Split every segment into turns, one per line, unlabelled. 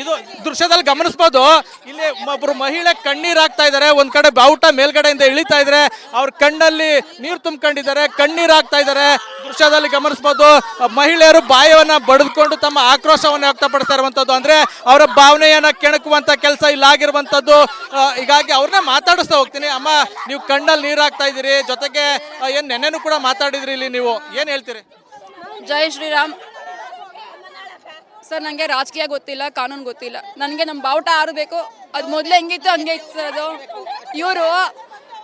ಇದು ದೃಶ್ಯದಲ್ಲಿ ಗಮನಿಸಬಹುದು. ಇಲ್ಲಿ ಒಬ್ರು ಮಹಿಳೆ ಕಣ್ಣೀರ್ ಹಾಕ್ತಾ ಇದ್ದಾರೆ. ಒಂದ್ ಕಡೆ ಬಾವುಟ ಮೇಲ್ಗಡೆಯಿಂದ ಇಳಿತಾ ಇದ್ರೆ ಅವ್ರ ಕಣ್ಣಲ್ಲಿ ನೀರು ತುಂಬಿಕೊಂಡಿದ್ದಾರೆ, ಕಣ್ಣೀರ್ ಹಾಕ್ತಾ ಇದ್ದಾರೆ. ದೃಶ್ಯದಲ್ಲಿ ಗಮನಿಸಬಹುದು. ಮಹಿಳೆಯರು ಬಾಯವನ್ನ ಬಡಿದುಕೊಂಡು ತಮ್ಮ ಆಕ್ರೋಶವನ್ನು ವ್ಯಕ್ತಪಡಿಸ್ತಾ ಇರುವಂತದ್ದು, ಅಂದ್ರೆ ಅವರ ಭಾವನೆಯನ್ನ ಕೆಣಕುವಂತ ಕೆಲಸ ಇಲ್ಲಾಗಿರುವಂತದ್ದು. ಹೀಗಾಗಿ ಅವ್ರನ್ನ ಮಾತಾಡಿಸ್ತಾ ಹೋಗ್ತೀನಿ. ಅಮ್ಮ, ನೀವು ಕಣ್ಣಲ್ಲಿ ನೀರ್ ಹಾಕ್ತಾ ಇದ್ದೀರಿ, ಜೊತೆಗೆ ಏನ್ ನೆನ್ನೆನೂ ಕೂಡ ಮಾತಾಡಿದ್ರಿ, ಇಲ್ಲಿ ನೀವು ಏನ್ ಹೇಳ್ತೀರಿ?
ಜೈ ಶ್ರೀರಾಮ್ ಸರ್. ನನಗೆ ರಾಜಕೀಯ ಗೊತ್ತಿಲ್ಲ, ಕಾನೂನು ಗೊತ್ತಿಲ್ಲ. ನನಗೆ ನಮ್ಮ ಬಾವುಟ ಆರಬೇಕು, ಅದು ಮೊದಲೇ ಹೆಂಗಿತ್ತು ಹಂಗೆ ಇತ್ತು ಸರ್. ಅದು ಇವರು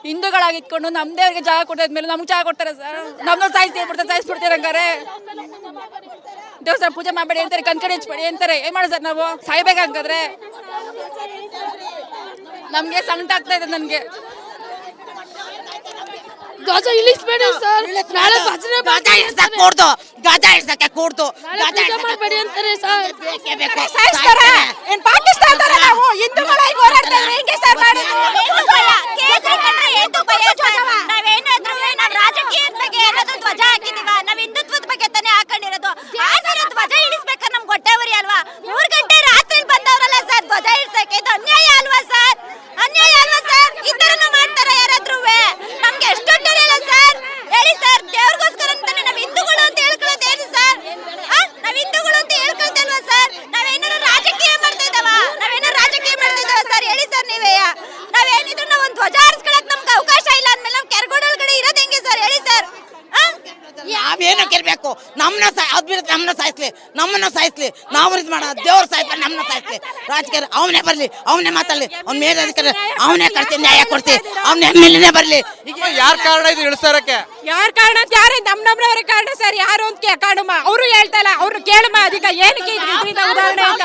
ಹಿಂದೂಗಳಾಗಿತ್ಕೊಂಡು ನಮ್ಮದೇ ಅವ್ರಿಗೆ ಜಾಗ ಕೊಟ್ಟಿದ್ಮೇಲೆ ನಮ್ಗೆ ಜಾಗ ಕೊಡ್ತಾರೆ ಸರ್. ನಮ್ಮನ್ನ ಸಾಯಿಸ್ಬಿಡ್ತಾರೆ ಹಂಗಾರೆ. ದೇವಸ್ಥಾನ ಪೂಜೆ ಮಾಡಬೇಡಿ ಅಂತಾರೆ, ಕಣ್ಕಡೆ ಹಚ್ಬೇಡಿ ಅಂತಾರೆ. ಏನು ಮಾಡೋದು ಸರ್, ನಾವು ಸಾಯ್ಬೇಕಾದ್ರೆ ನಮಗೆ ಸಂಕಟ ಆಗ್ತಾ ಇದೆ. ನನಗೆ
ಧ್ವಜ ಇಳಿಸಬೇಡಿ ಸರ್. ನಾಳೆ ಭಜನೆ
ಕೂಡ್ದು ಧ್ವಜ ಇಳಿಸಕ್ಕೆ ಕೂಡ್ದು
ಮಾಡಬೇಡಿ ಅಂತಾರೆ ಸರ್.
ಏನ್ ಪಾಕಿಸ್ತಾನದವರ ನಾವು ಹಿಂದೂಗಳಾಗಿ ಹೋರಾಡ್ತಾರೆ ಹೆಂಗೆ ಸರ್ ಮಾಡೋದು?
ನಾವೇನಾದ್ರೂ ನಾವು ರಾಜಕೀಯದ ಬಗ್ಗೆ ಏನಾದ್ರು ಧ್ವಜ ಹಾಕಿದೀವ? ನಾವ್ ಹಿಂದುತ್ವದ ಬಗ್ಗೆ ತಾನೇ ಹಾಕೊಂಡಿರೋದು. ಆದ್ರೆ ಧ್ವಜ ಇಳಿಸ್ಬೇಕಾದ್ರೆ ನಮ್ಗೆ ಹೊಟ್ಟೆವರಿ ಅಲ್ವಾ? 3 ಗಂಟೆ ರಾತ್ರಿ ಬಂದವರಲ್ಲ ಸರ್ ಧ್ವಜ ಇಳಿಸಕ್ಕೆ. ಇದು ಅನ್ಯಾಯ ಅಲ್ವಾ ಸರ್? ಅನ್ಯಾಯ ಅಲ್ವಾ ಸರ್? ಈ ತರನ ಮಾಡ್ತಾರ ಯಾರಾದ್ರೂ? ನಮ್ಗೆ ಎಷ್ಟು ಇಲ್ಲ ಸರ್, ಹೇಳಿ ಸರ್. ದೇವ್ರಿಗೋಸ್ಕರ ಅಂತಾನೆ ನಾವ್ ಹಿಂದೂಗಳು ಅಂತ ಹೇಳ್ಕೊಳ್ಳೋದೇನು ಸರ್? ನಾವ್ ಹಿಂದೂಗಳು ಅಂತ ಹೇಳ್ಕೊಳ್ತಲ್ವಾ ಸರ್? ನಾವೇನಾದ್ರು ರಾಜಕೀಯ ಮಾಡ್ತಾ ಇದ್ದಾವ ಸರ್? ಹೇಳಿ ಸರ್ ನೀವೇ. ನಾವೇನಿದ್ರು ನಾವ್ ಒಂದು ಧ್ವಜ ಹಾರಿಸ್ಕೊಳಕ್ ನಮ್ಗೆ ಅವಕಾಶ ಇಲ್ಲ ಅಂದ್ಮೇಲೆ ನಾವ್ ಕೆರಗೋಡೊಳಗಡೆ ಇರೋದು ಹೆಂಗೆ ಸರ್? ಹೇಳಿ ಸರ್.
ನಾವೇನಕ್ಕೆ ಇರ್ಬೇಕು? ನಮ್ಮನ್ನ ಸಾಯಿಸ್ಲಿ, ನಮ್ಮನ್ನ ಸಾಯಿಸ್ಲಿ. ನಾವು ಇದು ಮಾಡ ದೇವ್ರ ಸಾಯ್ತಾರೆ, ನಮ್ಮನ್ನ ಸಾಯಿಸ್ಲಿ. ರಾಜಕೀಯ ಅವನೇ ಬರ್ಲಿ, ಅವನೇ ಮಾತಾಡ್ಲಿ, ಅವ್ನ ಮೇಲೆ ಅಧಿಕಾರ ಅವನೇ ಕರ್ತಿ, ನ್ಯಾಯ ಕೊಡ್ತಿ, ಅವ್ನ ಎಮ್ಮೆಲ್ಲೆನೇ ಬರ್ಲಿ.
ಈಗ ಯಾರ ಕಾರಣ ಇದು ಇಳಿಸೋರಕ್ಕೆ?
ಯಾರ ಕಾರಣ? ಯಾರೇ ನಮ್ಮವ್ರ ಕಾರಣ ಸರ್. ಯಾರು ಅಂತ ಕಾರಣಮ್ಮ ಅವರು ಹೇಳ್ತಾ ಇಲ್ಲ. ಅವ್ರು ಕೇಳಮ್ಮ ಅದಕ್ಕೆ ಏನಕ್ಕೆ ಇದರಿಂದ ಉದಾಹರಣೆ ಅಂತ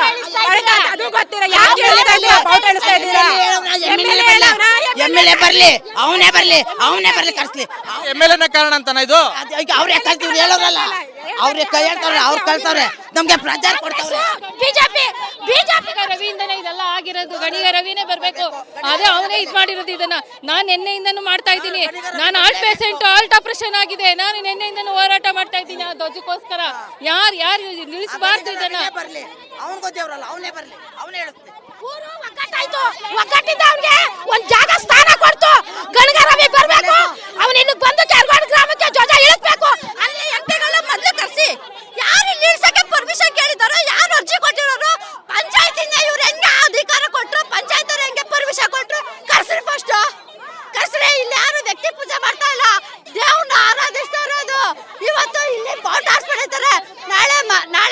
ಅದು ಗೊತ್ತಿಲ್ಲ. ಯಾರು ಹೇಳಿದ್ರೆ ಬಾವುಟ ಇಳಿಸ್ತಾ ಇದ್ದೀರಾ?
ಎಮ್ಮೆಲ್ಲೆ ಬರ್ಲಿ, ಅವನೇ ಬರ್ಲಿ ಕರ್ಸ್ಲಿ.
ಎಮ್ಮೆಲ್ಲೆನ ಕಾರಣ ಅಂತಾನ ಇದು?
ಅವ್ರೇ ಕಲ್ತೀವ್ರು ಹೇಳೋರಲ್ಲ, ಅವ್ರೇ ಕೈ ಹೇಳ್ತಾವ್ರೆ, ಅವ್ರು ಕಳ್ಸವ್ರೆ, ನಮ್ಗೆ ಪ್ರಚಾರ ಕೊಡ್ತಾವ್ರೆ.
ಬಿಜೆಪಿ
ರವಿಯಿಂದನೇ ಇದೆಲ್ಲ ಆಗಿರೋದು. ಗಣಿಗ ರವಿನೇ ಬರ್ಬೇಕು, ಅದೇ ಅವನೇ ಇದ್ ಮಾಡಿರೋದು. ಇದನ್ನ ನಾನು ನಿನ್ನೆಯಿಂದನೂ ಮಾಡ್ತಾ ಇದ್ದೀನಿ. ನಾನು ಹಾರ್ಟ್ ಪೇಷಂಟ್, ಹಾರ್ಟ್ ಆಪರೇಷನ್ ಆಗಿದೆ. ನಾನು ನಿನ್ನೆಯಿಂದನೂ ಹೋರಾಟ ಮಾಡ್ತಾ ಇದ್ದೀನಿ ಆ ಧ್ವಜಕ್ಕೋಸ್ಕರ. ಯಾರು ನಿಲ್ಲಿಸಬಾರ್ದು ಇದನ್ನ.
ಬರ್ಲಿ, ಅವ್ನ್ ಗೊತ್ತೇವ್ರಲ್ಲ, ಅವನೇ ಬರ್ಲಿ, ಅವನೇ ಹೇಳುತ್ತೆ.
ಒಗ್ಗಟ್ಟಿಂದ ಅವ್ನಿಗೆ ಒಂದ್ ಜಾಗ ಸ್ಥಾನ ಕೊಡ್ತು. ಗಣಿಗ ರವಿ ಬರ್ಬೇಕು. ಅವನು ಇನ್ನು ಬಂದು ಕೆರಗೋಡು ಗ್ರಾಮಕ್ಕೆ ಧ್ವಜ ಇಳಿಸ್ಬೇಕು.
ಅಲ್ಲಿ ಎಂಪಿಗಳ ಮೊದಲು ಕರ್ಸಿ ಯಾರು ಇಲ್ಲಿ ಇಳಿಸಕ್ಕೆ ಪರ್ಮಿಷನ್ ಕೇಳಿದಾರೋ, ಯಾರು ಅರ್ಜಿ ಕೊಟ್ಟಿರೋರು, ಪಂಚಾಯತಿಂದ ಇವ್ರು ಹೆಂಗೆ ಅಧಿಕಾರ ಕೊಟ್ರು, ಪಂಚಾಯತ್ ಅವ್ರು ಹೆಂಗೆ ಪರ್ಮಿಷನ್ ಕೊಟ್ರು, ಕರ್ಸ್ರಿ ಫಸ್ಟ್ ಕರ್ಸ್ರಿ. ಇಲ್ಲಿ ಯಾರು ವ್ಯಕ್ತಿ ಪೂಜೆ ಮಾಡ್ತಾ ಇಲ್ಲ, ದೇವ್ರನ್ನ ಆರಾಧಿಸ್ತಾ ಇರೋದು. ಇವತ್ತು ಇಲ್ಲಿ ಬಾವುಟ ಹಾರಿಸ್ಬಿಡ್ತಾರೆ, ನಾಳೆ